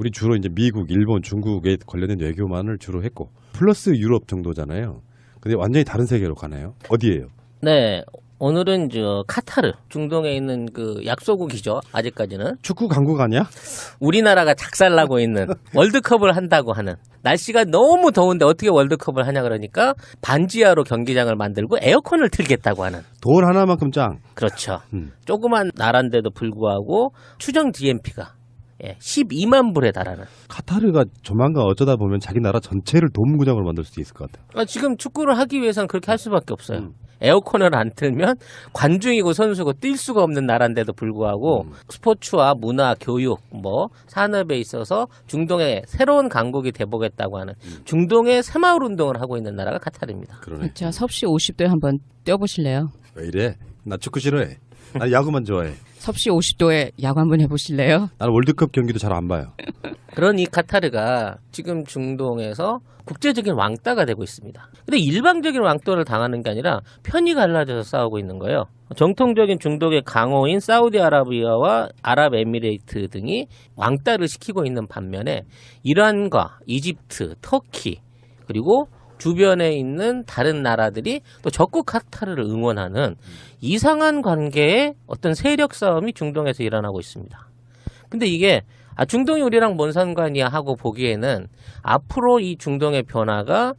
우리 주로 이제 미국, 일본, 중국에 관련된 외교만을 주로 했고 플러스 유럽 정도잖아요. 근데 완전히 다른 세계로 가나요? 어디예요? 네. 오늘은 카타르, 중동에 있는 그 약소국이죠. 아직까지는. 축구 강국 아니야? 우리나라가 작살나고 있는 월드컵을 한다고 하는. 날씨가 너무 더운데 어떻게 월드컵을 하냐 그러니까 반지하로 경기장을 만들고 에어컨을 틀겠다고 하는. 돌 하나만큼 짱. 그렇죠. 조그만 나라인데도 불구하고 추정 GNP가 12만 불에 달하는. 카타르가 조만간 어쩌다 보면 자기 나라 전체를 도움구장으로 만들 수도 있을 것 같아요. 지금 축구를 하기 위해서는 그렇게 할 수밖에 없어요. 에어컨을 안 틀면 관중이고 선수고 뛸 수가 없는 나라인데도 불구하고 스포츠와 문화, 교육, 산업에 있어서 중동의 새로운 강국이 돼보겠다고 하는 중동의 새마을 운동을 하고 있는 나라가 카타르입니다. 그러네. 자, 섭씨 50도에 한번 뛰어보실래요? 왜 이래? 나 축구 싫어해. 난 야구만 좋아해. 섭씨 50도에 야구 한번 해보실래요? 나는 월드컵 경기도 잘 안 봐요. 그런 이 카타르가 지금 중동에서 국제적인 왕따가 되고 있습니다. 근데 일방적인 왕따를 당하는 게 아니라 편이 갈라져서 싸우고 있는 거예요. 정통적인 중동의 강호인 사우디아라비아와 아랍에미레이트 등이 왕따를 시키고 있는 반면에 이란과 이집트, 터키 그리고 주변에 있는 다른 나라들이 또 적국 카타르를 응원하는 이상한 관계의 어떤 세력 싸움이 중동에서 일어나고 있습니다. 근데 이게 중동이 우리랑 뭔 상관이야 하고 보기에는 앞으로 이 중동의 변화가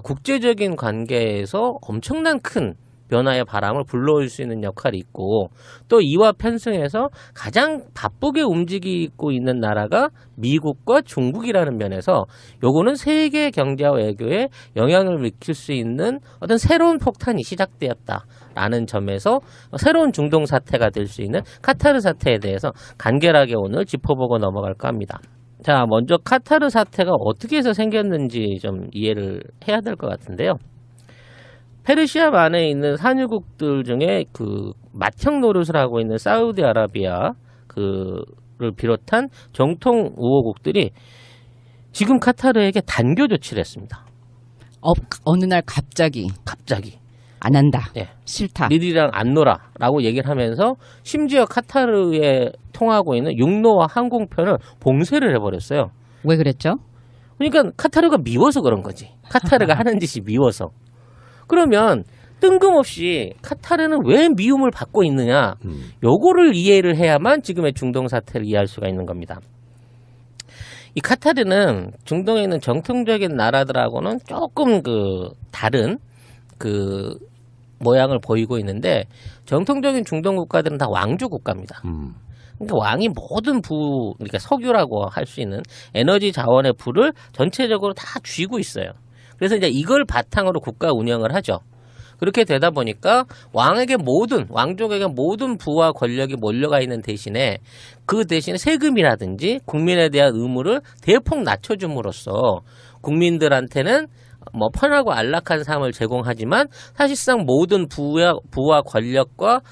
국제적인 관계에서 엄청난 큰 변화의 바람을 불러올 수 있는 역할이 있고 또 이와 편승해서 가장 바쁘게 움직이고 있는 나라가 미국과 중국이라는 면에서 요거는 세계 경제와 외교에 영향을 미칠 수 있는 어떤 새로운 폭탄이 시작되었다라는 점에서 새로운 중동 사태가 될 수 있는 카타르 사태에 대해서 간결하게 오늘 짚어보고 넘어갈까 합니다. 자, 먼저 카타르 사태가 어떻게 해서 생겼는지 좀 이해를 해야 될 것 같은데요. 페르시아만에 있는 산유국들 중에 그 맏형 노릇을 하고 있는 사우디아라비아 그를 비롯한 정통 우호국들이 지금 카타르에게 단교 조치를 했습니다. 어느 날 갑자기 안 한다. 예. 싫다. 니들이랑 안 놀아라고 얘기를 하면서 심지어 카타르에 통하고 있는 육로와 항공편을 봉쇄를 해버렸어요. 왜 그랬죠? 그러니까 카타르가 미워서 그런 거지. 카타르가 하는 짓이 미워서. 그러면 뜬금없이 카타르는 왜 미움을 받고 있느냐 요거를 이해를 해야만 지금의 중동 사태를 이해할 수가 있는 겁니다. 이 카타르는 중동에 있는 정통적인 나라들하고는 조금 다른 모양을 보이고 있는데 정통적인 중동 국가들은 다 왕조 국가입니다. 그러니까 왕이 모든 그러니까 석유라고 할 수 있는 에너지 자원의 부를 전체적으로 다 쥐고 있어요. 그래서 이제 이걸 바탕으로 국가 운영을 하죠. 그렇게 되다 보니까 왕족에게 모든 부와 권력이 몰려가 있는 대신에 그 대신에 세금이라든지 국민에 대한 의무를 대폭 낮춰줌으로써 국민들한테는 편하고 안락한 삶을 제공하지만 사실상 모든 부와 권력과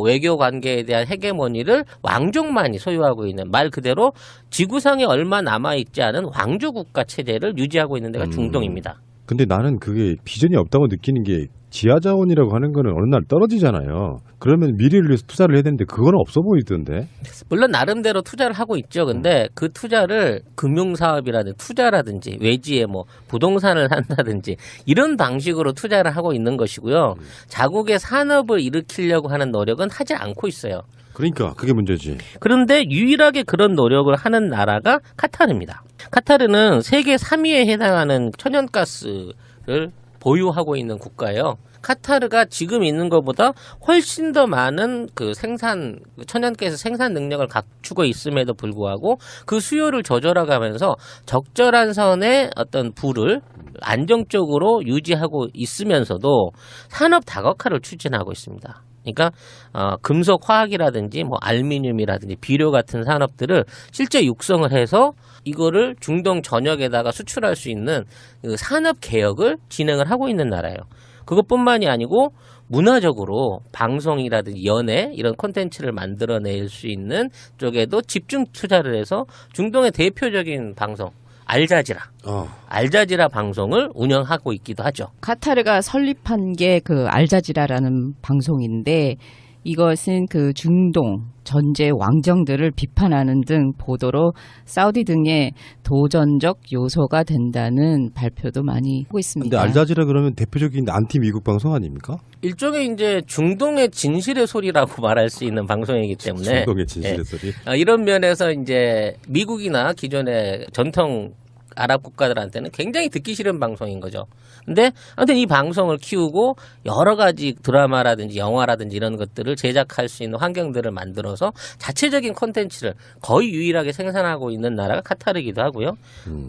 외교 관계에 대한 헤게모니를 왕족만이 소유하고 있는 말 그대로 지구상에 얼마 남아있지 않은 왕조 국가 체제를 유지하고 있는 데가 중동입니다. 근데 나는 그게 비전이 없다고 느끼는 게 지하자원이라고 하는 거는 어느 날 떨어지잖아요. 그러면 미래를 위해서 투자를 해야 되는데 그건 없어 보이던데. 물론 나름대로 투자를 하고 있죠. 근데 그 투자를 금융사업이라든지 투자라든지 외지에 부동산을 산다든지 이런 방식으로 투자를 하고 있는 것이고요. 자국의 산업을 일으키려고 하는 노력은 하지 않고 있어요. 그러니까 그게 문제지. 그런데 유일하게 그런 노력을 하는 나라가 카타르입니다. 카타르는 세계 3위에 해당하는 천연가스를 보유하고 있는 국가예요. 카타르가 지금 있는 것보다 훨씬 더 많은 천연가스 생산 능력을 갖추고 있음에도 불구하고 그 수요를 조절해가면서 적절한 선의 어떤 부를 안정적으로 유지하고 있으면서도 산업 다각화를 추진하고 있습니다. 그러니까 금속 화학이라든지 알루미늄이라든지 비료 같은 산업들을 실제 육성을 해서 이거를 중동 전역에다가 수출할 수 있는 산업 개혁을 진행을 하고 있는 나라예요. 그것뿐만이 아니고 문화적으로 방송이라든지 연애 이런 콘텐츠를 만들어낼 수 있는 쪽에도 집중 투자를 해서 중동의 대표적인 방송 알자지라 방송을 운영하고 있기도 하죠. 카타르가 설립한 게 그 알자지라라는 방송인데 이것은 그 중동 전제 왕정들을 비판하는 등 보도로 사우디 등의 도전적 요소가 된다는 발표도 많이 하고 있습니다. 근데 알자지라 그러면 대표적인 안티 미국 방송 아닙니까? 일종의 이제 중동의 진실의 소리라고 말할 수 있는 방송이기 때문에 중동의 진실의 소리. 이런 면에서 이제 미국이나 기존의 전통 아랍 국가들한테는 굉장히 듣기 싫은 방송인 거죠. 근데 아무튼 이 방송을 키우고 여러 가지 드라마라든지 영화라든지 이런 것들을 제작할 수 있는 환경들을 만들어서 자체적인 콘텐츠를 거의 유일하게 생산하고 있는 나라가 카타르이기도 하고요.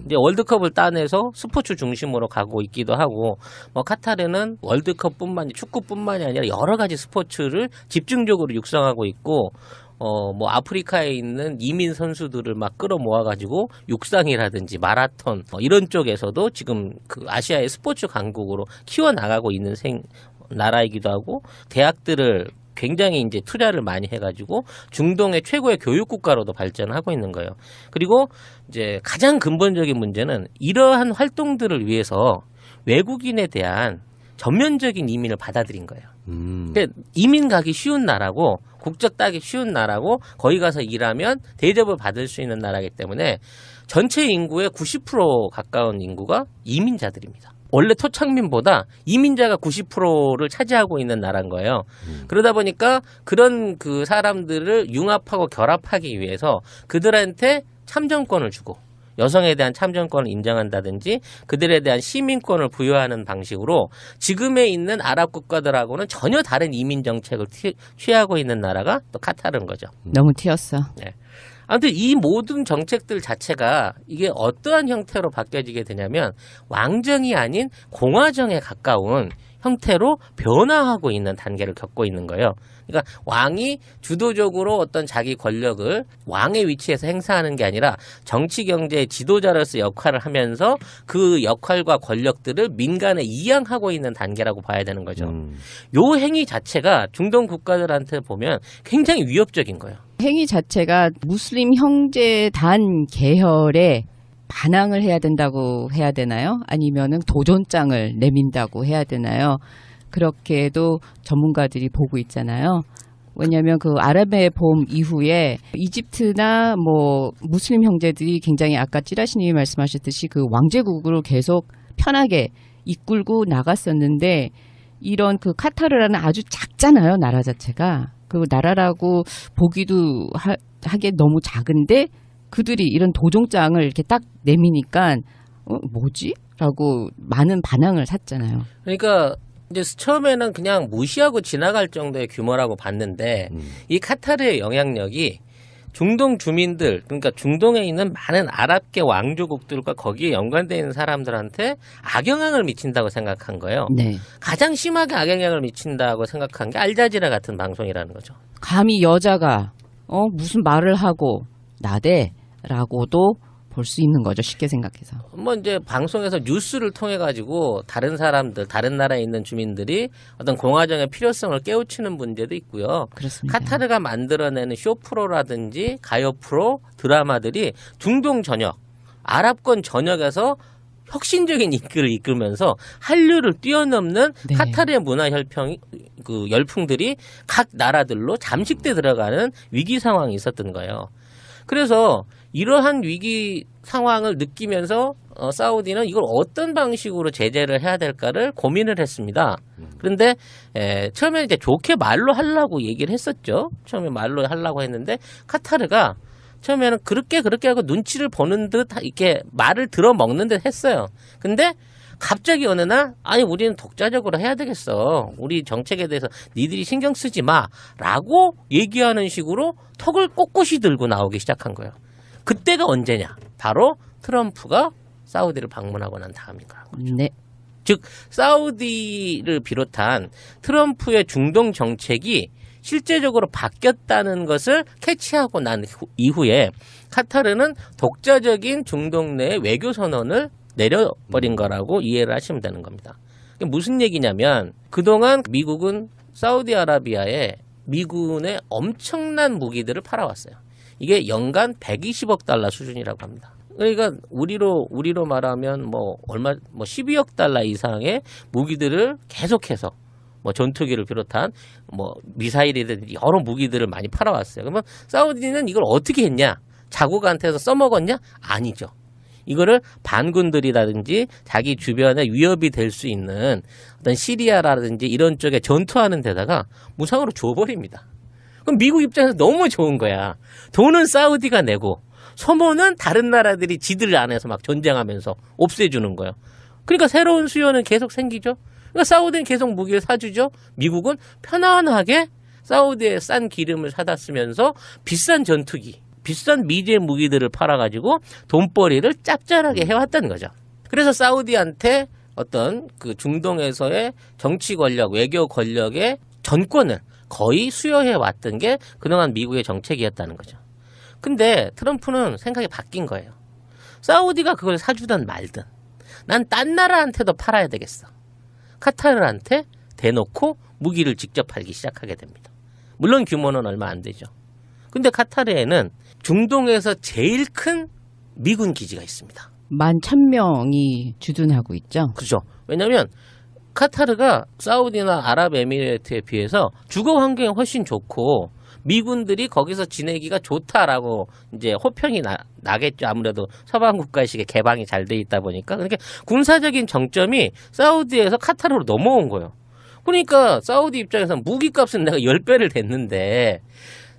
이제 월드컵을 따내서 스포츠 중심으로 가고 있기도 하고, 뭐 카타르는 월드컵뿐만이 축구뿐만이 아니라 여러 가지 스포츠를 집중적으로 육성하고 있고, 뭐 아프리카에 있는 이민 선수들을 막 끌어모아가지고 육상이라든지 마라톤 이런 쪽에서도 지금 그 아시아의 스포츠 강국으로 키워나가고 있는 나라이기도 하고, 대학들을 굉장히 이제 투자를 많이 해가지고 중동의 최고의 교육 국가로도 발전하고 있는 거예요. 그리고 이제 가장 근본적인 문제는 이러한 활동들을 위해서 외국인에 대한 전면적인 이민을 받아들인 거예요. 그러니까 이민 가기 쉬운 나라고 국적 따기 쉬운 나라고 거기 가서 일하면 대접을 받을 수 있는 나라이기 때문에 전체 인구의 90% 가까운 인구가 이민자들입니다. 원래 토착민보다 이민자가 90%를 차지하고 있는 나라인 거예요. 그러다 보니까 그런 그 사람들을 융합하고 결합하기 위해서 그들한테 참정권을 주고 여성에 대한 참정권을 인정한다든지 그들에 대한 시민권을 부여하는 방식으로 지금에 있는 아랍 국가들하고는 전혀 다른 이민 정책을 취하고 있는 나라가 또 카타르인 거죠. 너무 튀었어. 네. 아무튼 이 모든 정책들 자체가 이게 어떠한 형태로 바뀌어지게 되냐면 왕정이 아닌 공화정에 가까운 형태로 변화하고 있는 단계를 겪고 있는 거예요. 그러니까 왕이 주도적으로 어떤 자기 권력을 왕의 위치에서 행사하는 게 아니라 정치 경제의 지도자로서 역할을 하면서 그 역할과 권력들을 민간에 이양하고 있는 단계라고 봐야 되는 거죠. 요 행위 자체가 중동 국가들한테 보면 굉장히 위협적인 거예요. 행위 자체가 무슬림 형제단 계열에 반항을 해야 된다고 해야 되나요? 아니면은 도전장을 내민다고 해야 되나요? 그렇게도 전문가들이 보고 있잖아요. 왜냐하면 그 아랍의 봄 이후에 이집트나 뭐 무슬림 형제들이 굉장히 아까 찌라시님이 말씀하셨듯이 그 왕제국으로 계속 편하게 이끌고 나갔었는데 이런 그 카타르라는 아주 작잖아요. 나라 자체가. 그 나라라고 보기도 하기에 너무 작은데 그들이 이런 도종장을 이렇게 딱 내미니까 뭐지? 라고 많은 반항을 샀잖아요. 그러니까 이제 처음에는 그냥 무시하고 지나갈 정도의 규모라고 봤는데 이 카타르의 영향력이 중동 주민들, 그러니까 중동에 있는 많은 아랍계 왕조국들과 거기에 연관되어 있는 사람들한테 악영향을 미친다고 생각한 거예요. 네. 가장 심하게 악영향을 미친다고 생각한 게 알자지라 같은 방송이라는 거죠. 감히 여자가 무슨 말을 하고 나대라고도 볼 수 있는 거죠. 쉽게 생각해서. 뭐 이제 방송에서 뉴스를 통해 가지고 다른 사람들, 다른 나라에 있는 주민들이 어떤 공화정의 필요성을 깨우치는 문제도 있고요. 그렇습니다. 카타르가 만들어내는 쇼 프로라든지 가요 프로, 드라마들이 중동 전역, 아랍권 전역에서 혁신적인 인기를 이끌면서 한류를 뛰어넘는 네. 카타르의 문화 열풍들이 각 나라들로 잠식돼 들어가는 위기 상황이 있었던 거예요. 그래서 이러한 위기 상황을 느끼면서 사우디는 이걸 어떤 방식으로 제재를 해야 될까를 고민을 했습니다. 그런데 처음에 이제 좋게 말로 하려고 얘기를 했었죠. 처음에 말로 하려고 했는데 카타르가 처음에는 그렇게 하고 눈치를 보는 듯 이렇게 말을 들어먹는 듯 했어요. 근데 갑자기 어느 날 아니 우리는 독자적으로 해야 되겠어. 우리 정책에 대해서 니들이 신경 쓰지 마라고 얘기하는 식으로 턱을 꼿꼿이 들고 나오기 시작한 거예요. 그때가 언제냐? 바로 트럼프가 사우디를 방문하고 난 다음인 거죠. 네. 즉 사우디를 비롯한 트럼프의 중동 정책이 실제적으로 바뀌었다는 것을 캐치하고 난 이후에 카타르는 독자적인 중동 내 외교 선언을 내려버린 거라고 이해를 하시면 되는 겁니다. 무슨 얘기냐면 그동안 미국은 사우디아라비아에 미군의 엄청난 무기들을 팔아왔어요. 이게 연간 120억 달러 수준이라고 합니다. 그러니까 우리로 말하면 뭐 12억 달러 이상의 무기들을 계속해서 뭐 전투기를 비롯한 뭐 미사일이든지 여러 무기들을 많이 팔아왔어요. 그러면 사우디는 이걸 어떻게 했냐? 자국한테서 써먹었냐? 아니죠. 이거를 반군들이라든지 자기 주변에 위협이 될 수 있는 어떤 시리아라든지 이런 쪽에 전투하는 데다가 무상으로 줘버립니다. 그럼 미국 입장에서 너무 좋은 거야. 돈은 사우디가 내고 소모는 다른 나라들이 지들 안에서 막 전쟁하면서 없애주는 거예요. 그러니까 새로운 수요는 계속 생기죠. 그러니까 사우디는 계속 무기를 사주죠. 미국은 편안하게 사우디에 싼 기름을 사다 쓰면서 비싼 전투기, 비싼 미제 무기들을 팔아가지고 돈벌이를 짭짤하게 해왔다는 거죠. 그래서 사우디한테 어떤 그 중동에서의 정치 권력, 외교 권력의 전권을 거의 수여해왔던 게 그동안 미국의 정책이었다는 거죠. 근데 트럼프는 생각이 바뀐 거예요. 사우디가 그걸 사주든 말든 난 딴 나라한테도 팔아야 되겠어. 카타르한테 대놓고 무기를 직접 팔기 시작하게 됩니다. 물론 규모는 얼마 안 되죠. 근데 카타르에는 중동에서 제일 큰 미군 기지가 있습니다. 11,000명이 주둔하고 있죠. 그렇죠. 왜냐하면 카타르가 사우디나 아랍에미레이트에 비해서 주거 환경이 훨씬 좋고 미군들이 거기서 지내기가 좋다라고 이제 호평이 나겠죠. 아무래도 서방 국가식의 개방이 잘 돼 있다 보니까. 그러니까 군사적인 정점이 사우디에서 카타르로 넘어온 거예요. 그러니까 사우디 입장에서는 무기값은 내가 10배를 댔는데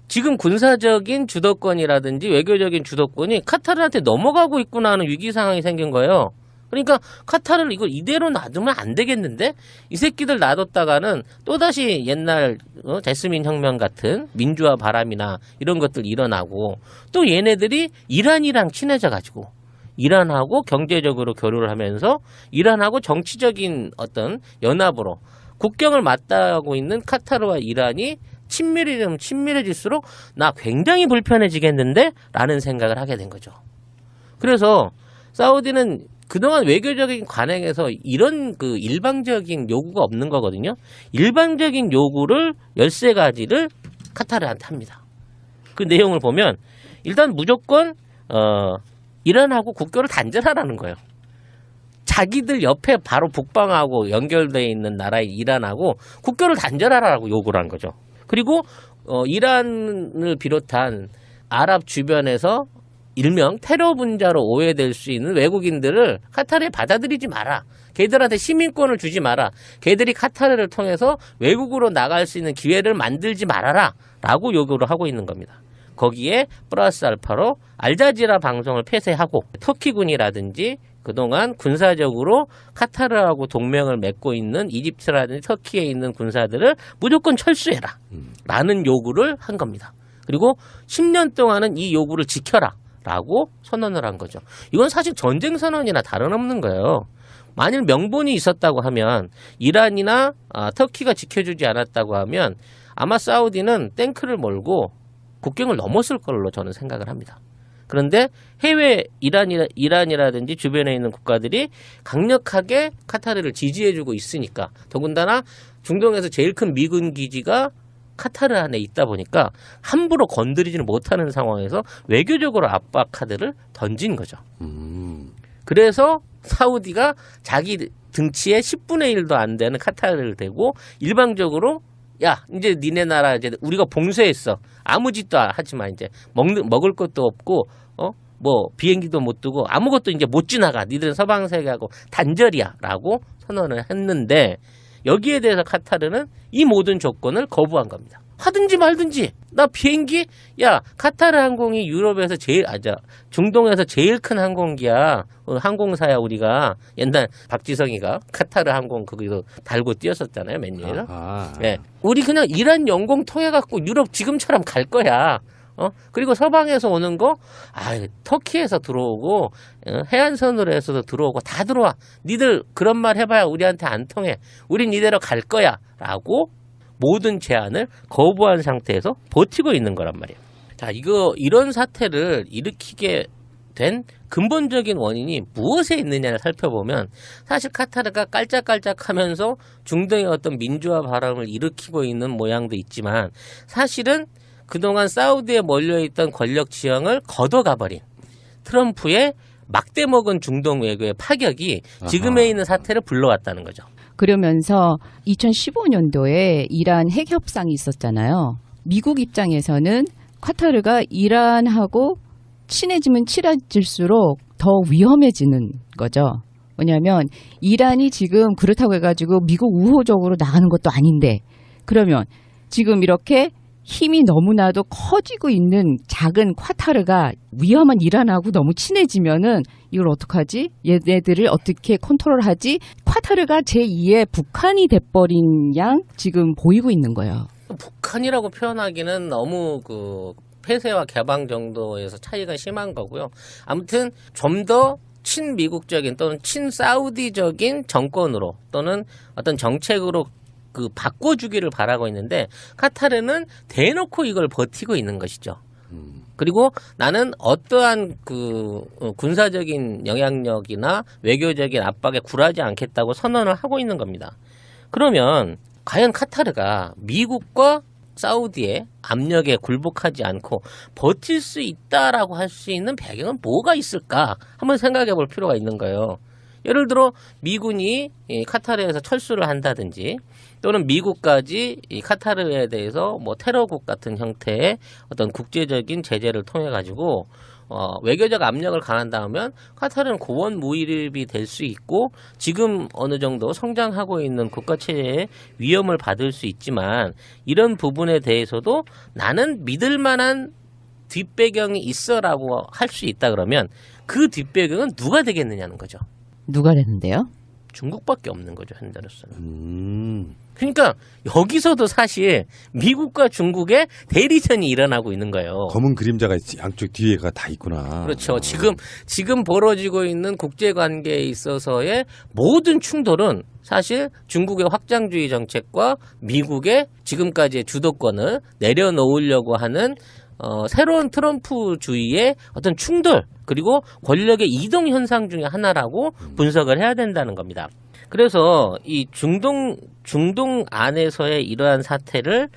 지금 군사적인 주도권이라든지 외교적인 주도권이 카타르한테 넘어가고 있구나 하는 위기 상황이 생긴 거예요. 그러니까 카타르를 이거 이대로 놔두면 안 되겠는데 이 새끼들 놔뒀다가는 또다시 옛날 제스민 혁명 같은 민주화 바람이나 이런 것들 일어나고 또 얘네들이 이란이랑 친해져 가지고 이란하고 경제적으로 교류를 하면서 이란하고 정치적인 어떤 연합으로 국경을 맞닿고 있는 카타르와 이란이 친밀해지면 친밀해질수록 나 굉장히 불편해지겠는데? 라는 생각을 하게 된 거죠. 그래서 사우디는 그동안 외교적인 관행에서 이런 그 일방적인 요구가 없는 거거든요. 일방적인 요구를 13가지를 카타르한테 합니다. 그 내용을 보면 일단 무조건 이란하고 국교를 단절하라는 거예요. 자기들 옆에 바로 북방하고 연결되어 있는 나라의 이란하고 국교를 단절하라고 요구를 한 거죠. 그리고 이란을 비롯한 아랍 주변에서 일명 테러 분자로 오해될 수 있는 외국인들을 카타르에 받아들이지 마라. 걔들한테 시민권을 주지 마라. 걔들이 카타르를 통해서 외국으로 나갈 수 있는 기회를 만들지 말아라. 라고 요구를 하고 있는 겁니다. 거기에 플러스 알파로 알자지라 방송을 폐쇄하고 터키군이라든지 그동안 군사적으로 카타르하고 동맹을 맺고 있는 이집트라든지 터키에 있는 군사들을 무조건 철수해라. 라는 요구를 한 겁니다. 그리고 10년 동안은 이 요구를 지켜라. 라고 선언을 한 거죠. 이건 사실 전쟁 선언이나 다름없는 거예요. 만일 명분이 있었다고 하면 이란이나 터키가 지켜주지 않았다고 하면 아마 사우디는 탱크를 몰고 국경을 넘었을 걸로 저는 생각을 합니다. 그런데 해외 이란이라든지 주변에 있는 국가들이 강력하게 카타르를 지지해주고 있으니까 더군다나 중동에서 제일 큰 미군 기지가 카타르 안에 있다 보니까 함부로 건드리지는 못하는 상황에서 외교적으로 압박 카드를 던진 거죠. 그래서 사우디가 자기 등치의 10분의 1도 안 되는 카타르를 대고 일방적으로 야 이제 니네 나라 이제 우리가 봉쇄했어. 아무 짓도 하지 마. 이제 먹을 것도 없고 뭐 비행기도 못 뜨고 아무것도 이제 못 지나가. 니들은 서방 세계하고 단절이야. 라고 선언을 했는데 여기에 대해서 카타르는 이 모든 조건을 거부한 겁니다. 하든지 말든지 나 비행기 야 카타르 항공이 유럽에서 중동에서 제일 큰 항공기야. 항공사야. 우리가 옛날 박지성이가 카타르 항공 거기서 달고 뛰었었잖아요. 몇 년이나. 네. 우리 그냥 이란 영공 통해 갖고 유럽 지금처럼 갈 거야. 그리고 서방에서 오는 거, 터키에서 들어오고, 해안선으로 해서도 들어오고, 다 들어와. 니들 그런 말 해봐야 우리한테 안 통해. 우린 이대로 갈 거야. 라고 모든 제안을 거부한 상태에서 버티고 있는 거란 말이에요. 자, 이런 사태를 일으키게 된 근본적인 원인이 무엇에 있느냐를 살펴보면 사실 카타르가 깔짝깔짝 하면서 중동의 어떤 민주화 바람을 일으키고 있는 모양도 있지만 사실은 그동안 사우디에 몰려있던 권력 지형을 걷어가버린 트럼프의 막대 먹은 중동 외교의 파격이 지금에 있는 사태를 불러왔다는 거죠. 그러면서 2015년도에 이란 핵 협상이 있었잖아요. 미국 입장에서는 카타르가 이란하고 친해지면 친해질수록 더 위험해지는 거죠. 왜냐하면 이란이 지금 그렇다고 해가지고 미국 우호적으로 나가는 것도 아닌데, 그러면 지금 이렇게 힘이 너무나도 커지고 있는 작은 카타르가 위험한 이란하고 너무 친해지면은 이걸 어떡하지? 얘네들을 어떻게 컨트롤하지? 카타르가 제2의 북한이 돼버린 양 지금 보이고 있는 거예요. 북한이라고 표현하기는 너무 그 폐쇄와 개방 정도에서 차이가 심한 거고요. 아무튼 좀 더 친미국적인 또는 친사우디적인 정권으로 또는 어떤 정책으로 그 바꿔주기를 바라고 있는데, 카타르는 대놓고 이걸 버티고 있는 것이죠. 그리고 나는 어떠한 그 군사적인 영향력이나 외교적인 압박에 굴하지 않겠다고 선언을 하고 있는 겁니다. 그러면 과연 카타르가 미국과 사우디의 압력에 굴복하지 않고 버틸 수 있다라고 할 수 있는 배경은 뭐가 있을까 한번 생각해 볼 필요가 있는 거예요. 예를 들어 미군이 이 카타르에서 철수를 한다든지, 또는 미국까지 이 카타르에 대해서 뭐 테러국 같은 형태의 어떤 국제적인 제재를 통해 가지고 외교적 압력을 가한다면 카타르는 고원 무일입이 될 수 있고, 지금 어느 정도 성장하고 있는 국가 체제의 위험을 받을 수 있지만, 이런 부분에 대해서도 나는 믿을 만한 뒷배경이 있어라고 할 수 있다 그러면 그 뒷배경은 누가 되겠느냐는 거죠. 누가 되는데요? 중국밖에 없는 거죠, 현재로서는. 그러니까 여기서도 사실 미국과 중국의 대리전이 일어나고 있는 거예요. 검은 그림자가 양쪽 뒤에가 다 있구나. 그렇죠. 지금 벌어지고 있는 국제 관계에 있어서의 모든 충돌은 사실 중국의 확장주의 정책과 미국의 지금까지의 주도권을 내려놓으려고 하는 새로운 트럼프주의의 어떤 충돌, 그리고 권력의 이동 현상 중에 하나라고 분석을 해야 된다는 겁니다. 그래서 이 중동 안에서의 이러한 사태를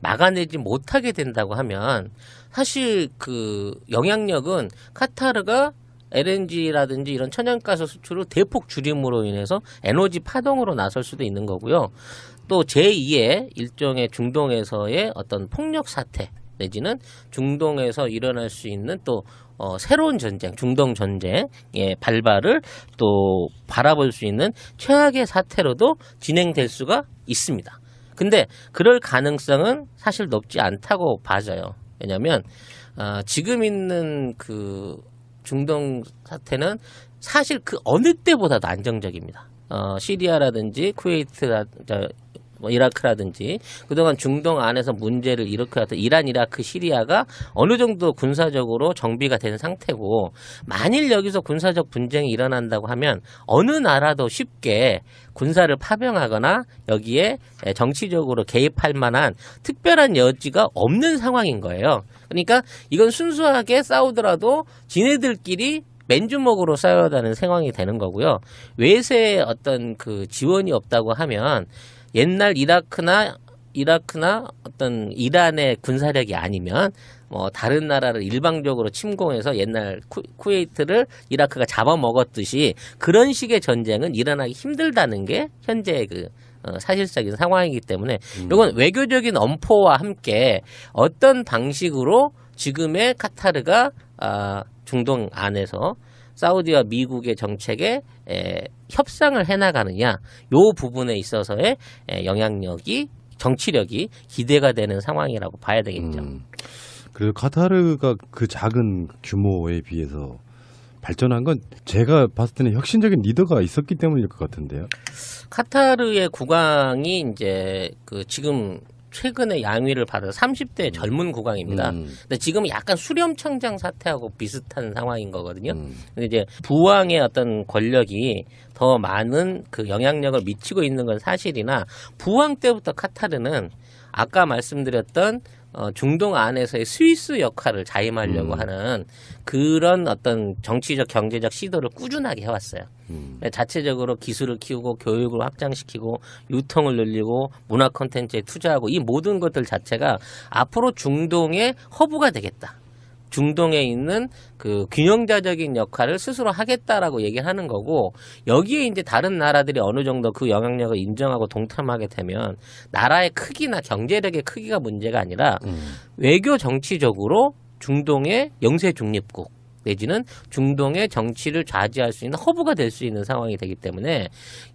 막아내지 못하게 된다고 하면, 사실 그 영향력은 카타르가 LNG라든지 이런 천연가스 수출을 대폭 줄임으로 인해서 에너지 파동으로 나설 수도 있는 거고요. 또 제2의 일종의 중동에서의 어떤 폭력 사태, 내지는 중동에서 일어날 수 있는 또 새로운 전쟁, 중동 전쟁의 발발을 또 바라볼 수 있는 최악의 사태로도 진행될 수가 있습니다. 근데 그럴 가능성은 사실 높지 않다고 봐져요. 왜냐하면 지금 있는 그 중동 사태는 사실 그 어느 때보다도 안정적입니다. 시리아라든지 쿠웨이트, 이라크라든지 그동안 중동 안에서 문제를 일으켜왔던 이란, 이라크, 시리아가 어느 정도 군사적으로 정비가 된 상태고, 만일 여기서 군사적 분쟁이 일어난다고 하면 어느 나라도 쉽게 군사를 파병하거나 여기에 정치적으로 개입할 만한 특별한 여지가 없는 상황인 거예요. 그러니까 이건 순수하게 싸우더라도 지네들끼리 맨주먹으로 싸워야 하는 상황이 되는 거고요. 외세의 어떤 그 지원이 없다고 하면 옛날 이라크나 어떤 이란의 군사력이 아니면 뭐 다른 나라를 일방적으로 침공해서 옛날 쿠웨이트를 이라크가 잡아먹었듯이 그런 식의 전쟁은 일어나기 힘들다는 게 현재의 그 사실적인 상황이기 때문에, 이건 외교적인 엄포와 함께 어떤 방식으로 지금의 카타르가 중동 안에서 사우디와 미국의 정책에 협상을 해나가느냐, 요 부분에 있어서의 영향력이, 정치력이 기대가 되는 상황이라고 봐야 되겠죠. 그래서 카타르가 그 작은 규모에 비해서 발전한 건 제가 봤을 때는 혁신적인 리더가 있었기 때문일 것 같은데요. 카타르의 국왕이 이제 그 지금 최근에 양위를 받은 30대 젊은 국왕입니다. 근데 지금 약간 수렴청장 사태하고 비슷한 상황인 거거든요. 근데 이제 부왕의 어떤 권력이 더 많은 그 영향력을 미치고 있는 건 사실이나, 부왕 때부터 카타르는 아까 말씀드렸던 중동 안에서의 스위스 역할을 자임하려고 하는 그런 어떤 정치적, 경제적 시도를 꾸준하게 해왔어요. 자체적으로 기술을 키우고 교육을 확장시키고 유통을 늘리고 문화 콘텐츠에 투자하고, 이 모든 것들 자체가 앞으로 중동의 허브가 되겠다. 중동에 있는 그 균형자적인 역할을 스스로 하겠다라고 얘기를 하는 거고, 여기에 이제 다른 나라들이 어느 정도 그 영향력을 인정하고 동참하게 되면 나라의 크기나 경제력의 크기가 문제가 아니라 외교 정치적으로 중동의 영세 중립국 내지는 중동의 정치를 좌지할 수 있는 허브가 될 수 있는 상황이 되기 때문에,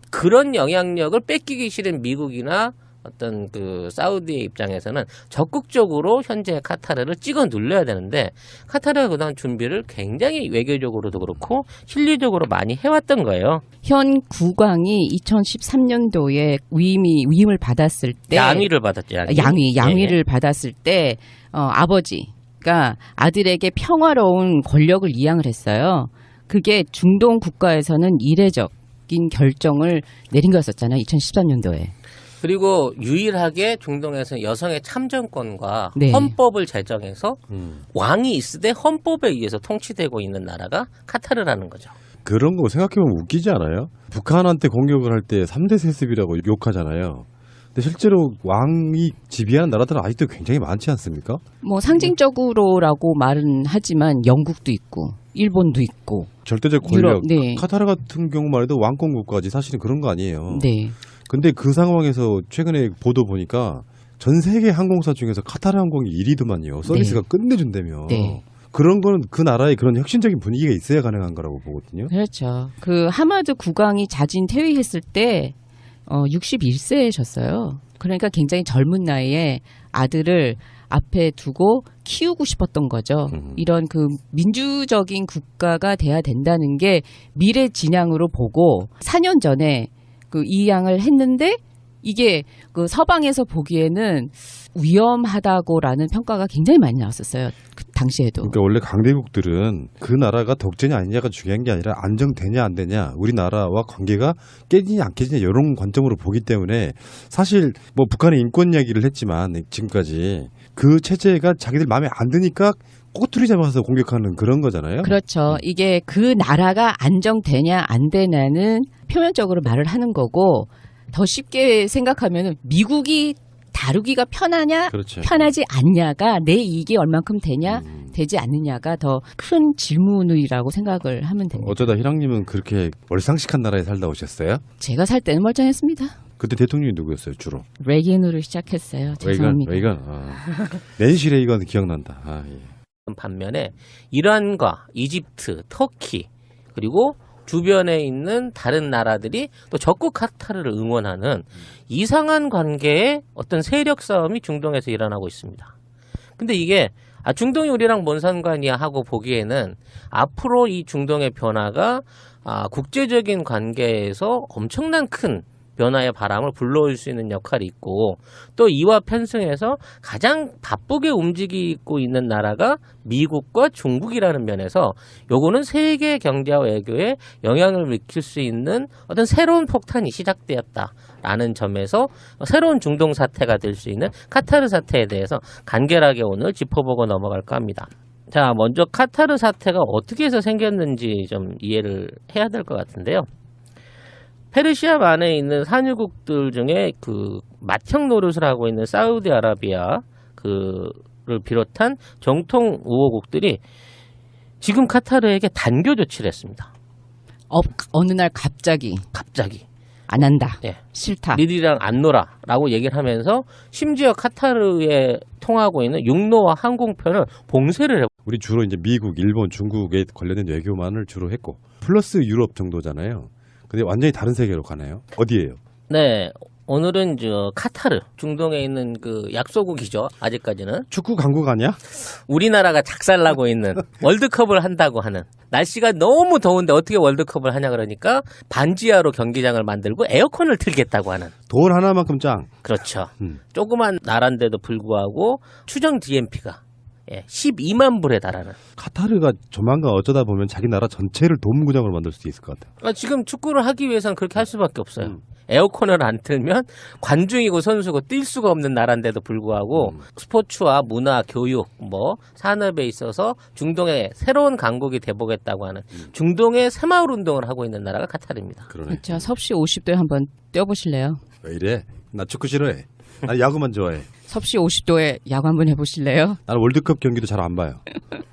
그런 영향력을 뺏기기 싫은 미국이나 어떤 그 사우디의 입장에서는 적극적으로 현재 카타르를 찍어 눌러야 되는데, 카타르가 그동안 준비를 굉장히 외교적으로도 그렇고 실리적으로 많이 해왔던 거예요. 현 국왕이 2013년도에 위임을 받았을 때 양위를 받았죠. 양위를 받았을 때 아버지가 아들에게 평화로운 권력을 이양을 했어요. 그게 중동 국가에서는 이례적인 결정을 내린 거였었잖아요. 2013년도에. 그리고 유일하게 중동에서 여성의 참정권과 네. 헌법을 제정해서 왕이 있을 때 헌법에 의해서 통치되고 있는 나라가 카타르라는 거죠. 그런 거 생각해보면 웃기지 않아요? 북한한테 공격을 할 때 3대 세습이라고 욕하잖아요. 근데 실제로 왕이 지배하는 나라들은 아직도 굉장히 많지 않습니까? 뭐 상징적으로라고 말은 하지만 영국도 있고 일본도 있고 절대적 권력. 유럽, 네. 카타르 같은 경우만 해도 왕권 국가지 사실은 그런 거 아니에요. 네. 근데 그 상황에서 최근에 보도 보니까 전 세계 항공사 중에서 카타르 항공이 1위더만요. 서비스가 끝내준다며. 네. 그런 거는 그 나라의 그런 혁신적인 분위기가 있어야 가능한 거라고 보거든요. 그렇죠. 그 하마드 국왕이 자진 퇴위했을 때 61세셨어요. 그러니까 굉장히 젊은 나이에 아들을 앞에 두고 키우고 싶었던 거죠. 이런 그 민주적인 국가가 돼야 된다는 게 미래 진양으로 보고 4년 전에 그 이양을 했는데 이게 그 서방에서 보기에는 위험하다고라는 평가가 굉장히 많이 나왔었어요. 그 당시에도. 그러니까 원래 강대국들은 그 나라가 독재냐 아니냐가 중요한 게 아니라 안정되냐 안 되냐, 우리나라와 관계가 깨지냐 안 깨지냐 이런 관점으로 보기 때문에 사실 뭐 북한의 인권 이야기를 했지만 지금까지 그 체제가 자기들 마음에 안 드니까 꼬투리 잡아서 공격하는 그런 거잖아요. 그렇죠. 이게 그 나라가 안정되냐 안 되냐는 표면적으로 말을 하는 거고, 더 쉽게 생각하면 미국이 다루기가 편하냐 그렇죠. 편하지 않냐가 내 이익이 얼만큼 되냐 되지 않느냐가 더 큰 질문이라고 생각을 하면 됩니다. 어쩌다 희랑님은 그렇게 월상식한 나라에 살다 오셨어요? 제가 살 때는 멀쩡했습니다. 그때 대통령이 누구였어요 주로? 레이건으로 시작했어요. 죄송합니다. 레이건. 낸시 레이건 기억난다. 예. 반면에 이란과 이집트, 터키 그리고 주변에 있는 다른 나라들이 또 적극 카타르를 응원하는 이상한 관계의 어떤 세력 싸움이 중동에서 일어나고 있습니다. 근데 이게 중동이 우리랑 뭔 상관이야 하고 보기에는 앞으로 이 중동의 변화가 국제적인 관계에서 엄청난 큰 변화의 바람을 불러올 수 있는 역할이 있고, 또 이와 편승해서 가장 바쁘게 움직이고 있는 나라가 미국과 중국이라는 면에서 요거는 세계 경제와 외교에 영향을 미칠 수 있는 어떤 새로운 폭탄이 시작되었다라는 점에서 새로운 중동 사태가 될 수 있는 카타르 사태에 대해서 간결하게 오늘 짚어보고 넘어갈까 합니다. 자, 먼저 카타르 사태가 어떻게 해서 생겼는지 좀 이해를 해야 될 것 같은데요. 페르시아만에 있는 산유국들 중에 그 맏형 노릇을 하고 있는 사우디아라비아 그를 비롯한 정통 우호국들이 지금 카타르에게 단교 조치를 했습니다. 어느 날 갑자기 안 한다. 예. 싫다. 니들이랑 안 놀아라고 얘기를 하면서 심지어 카타르에 통하고 있는 육로와 항공편을 봉쇄를 해요. 우리 주로 이제 미국, 일본, 중국에 관련된 외교만을 주로 했고 플러스 유럽 정도잖아요. 근데 완전히 다른 세계로 가나요? 어디예요? 네. 오늘은 카타르, 중동에 있는 그 약소국이죠. 아직까지는. 축구 강국 아니야? 우리나라가 작살나고 있는 월드컵을 한다고 하는, 날씨가 너무 더운데 어떻게 월드컵을 하냐 그러니까 반지하로 경기장을 만들고 에어컨을 틀겠다고 하는. 돈 하나만큼 짱. 그렇죠. 조그만 나라인데도 불구하고 추정 DMP가 12만 불에 달하는. 카타르가 조만간 어쩌다 보면 자기 나라 전체를 도움구장으로 만들 수도 있을 것 같아요. 지금 축구를 하기 위해서는 그렇게 할 수밖에 없어요. 에어컨을 안 틀면 관중이고 선수고 뛸 수가 없는 나라인데도 불구하고 스포츠와 문화, 교육, 산업에 있어서 중동의 새로운 강국이 돼보겠다고 하는 중동의 새마을 운동을 하고 있는 나라가 카타르입니다. 그러네. 자, 섭씨 50도에 한번 뛰어보실래요? 왜 이래? 나 축구 싫어해. 나 야구만 좋아해. 섭씨 50도에 야구 한번 해보실래요? 나는 월드컵 경기도 잘 안 봐요.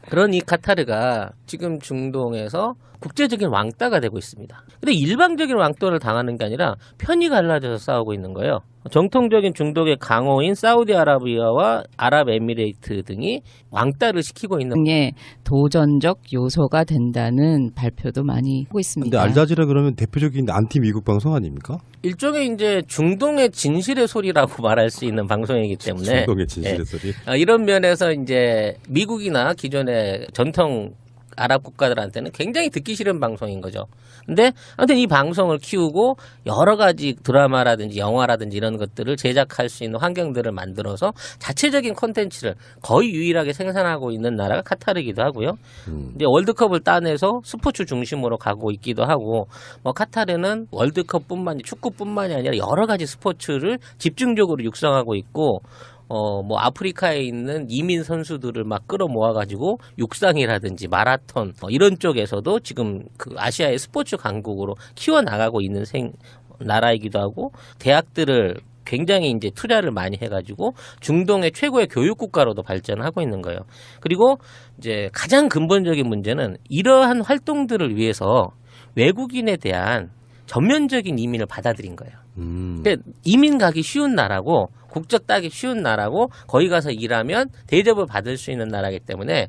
그런 이 카타르가 지금 중동에서 국제적인 왕따가 되고 있습니다. 근데 일방적인 왕따를 당하는 게 아니라 편이 갈라져서 싸우고 있는 거예요. 정통적인 중동의 강호인 사우디아라비아와 아랍에미레이트 등이 왕따를 시키고 있는 게 도전적 요소가 된다는 발표도 많이 하고 근데 있습니다. 알자지라 그러면 대표적인 안티 미국 방송 아닙니까? 일종의 이제 중동의 진실의 소리라고 말할 수 있는 방송이기 때문에 중동의 진실의 소리. 이런 면에서 이제 미국이나 기존의 전통 아랍 국가들한테는 굉장히 듣기 싫은 방송인 거죠. 근데 아무튼 이 방송을 키우고 여러 가지 드라마라든지 영화라든지 이런 것들을 제작할 수 있는 환경들을 만들어서 자체적인 콘텐츠를 거의 유일하게 생산하고 있는 나라가 카타르이기도 하고요. 이제 월드컵을 따내서 스포츠 중심으로 가고 있기도 하고, 뭐 카타르는 월드컵뿐만이 축구뿐만이 아니라 여러 가지 스포츠를 집중적으로 육성하고 있고, 뭐 아프리카에 있는 이민 선수들을 막 끌어모아가지고 육상이라든지 마라톤 이런 쪽에서도 지금 그 아시아의 스포츠 강국으로 키워나가고 있는 나라이기도 하고, 대학들을 굉장히 이제 투자를 많이 해가지고 중동의 최고의 교육 국가로도 발전하고 있는 거예요. 그리고 이제 가장 근본적인 문제는 이러한 활동들을 위해서 외국인에 대한 전면적인 이민을 받아들인 거예요. 근데 이민 가기 쉬운 나라고 국적 따기 쉬운 나라고 거기 가서 일하면 대접을 받을 수 있는 나라이기 때문에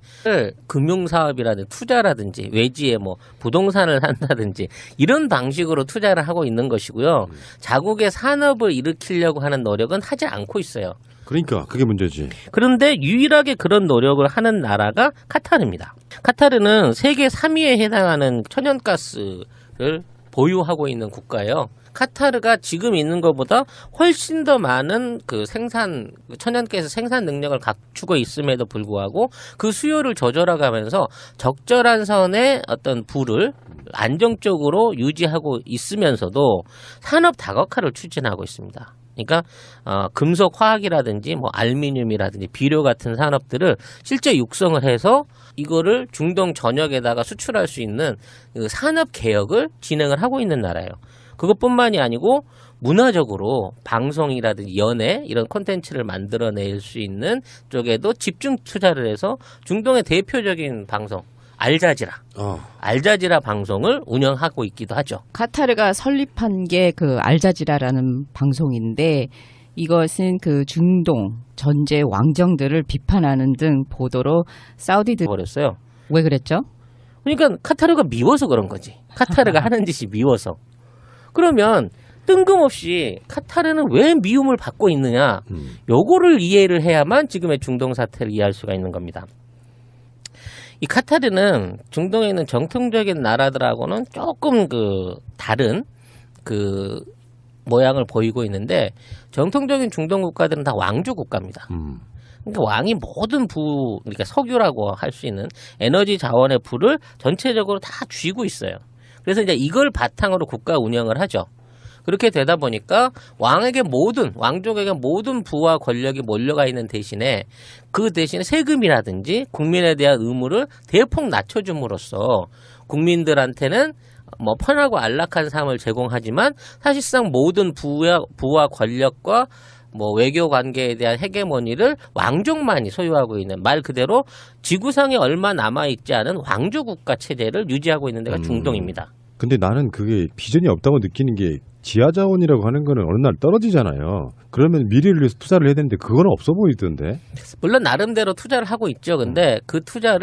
금융사업이라든지 투자라든지 외지에 뭐 부동산을 산다든지 이런 방식으로 투자를 하고 있는 것이고요. 자국의 산업을 일으키려고 하는 노력은 하지 않고 있어요. 그러니까 그게 문제지. 그런데 유일하게 그런 노력을 하는 나라가 카타르입니다. 카타르는 세계 3위에 해당하는 천연가스를 보유하고 있는 국가예요. 카타르가 지금 있는 것보다 훨씬 더 많은 그 천연가스 생산 능력을 갖추고 있음에도 불구하고 그 수요를 조절해가면서 적절한 선의 어떤 부를 안정적으로 유지하고 있으면서도 산업 다각화를 추진하고 있습니다. 그러니까 금속 화학이라든지 뭐 알루미늄이라든지 비료 같은 산업들을 실제 육성을 해서 이거를 중동 전역에다가 수출할 수 있는 그 산업 개혁을 진행을 하고 있는 나라예요. 그것뿐만이 아니고 문화적으로 방송이라든지 연애 이런 콘텐츠를 만들어낼 수 있는 쪽에도 집중 투자를 해서 중동의 대표적인 방송 알자지라 방송을 운영하고 있기도 하죠. 카타르가 설립한 게 그 알자지라라는 방송인데 이것은 그 중동 전제 왕정들을 비판하는 등 보도로 사우디들 버렸어요. 왜 그랬죠? 그러니까 카타르가 미워서 그런 거지. 카타르가 하는 짓이 미워서. 그러면 뜬금없이 카타르는 왜 미움을 받고 있느냐, 요거를 이해를 해야만 지금의 중동 사태를 이해할 수가 있는 겁니다. 이 카타르는 중동에 있는 정통적인 나라들하고는 조금 다른 모양을 보이고 있는데, 정통적인 중동 국가들은 다 왕조 국가입니다. 그러니까 왕이 모든 그러니까 석유라고 할 수 있는 에너지 자원의 부를 전체적으로 다 쥐고 있어요. 그래서 이제 이걸 바탕으로 국가 운영을 하죠. 그렇게 되다 보니까 왕족에게 모든 부와 권력이 몰려가 있는 대신에 그 대신에 세금이라든지 국민에 대한 의무를 대폭 낮춰줌으로써 국민들한테는 뭐 편하고 안락한 삶을 제공하지만 사실상 모든 부와 권력과 뭐 외교 관계에 대한 헤게모니를 왕족만이 소유하고 있는, 말 그대로 지구상에 얼마 남아있지 않은 왕조 국가 체제를 유지하고 있는 데가 중동입니다. 근데 나는 그게 비전이 없다고 느끼는 게, 지하자원이라고 하는 거는 어느 날 떨어지잖아요. 그러면 미래를 위해서 투자를 해야 되는데 그거는 없어 보이던데. 물론 나름대로 투자를 하고 있죠. 근데 그 투자를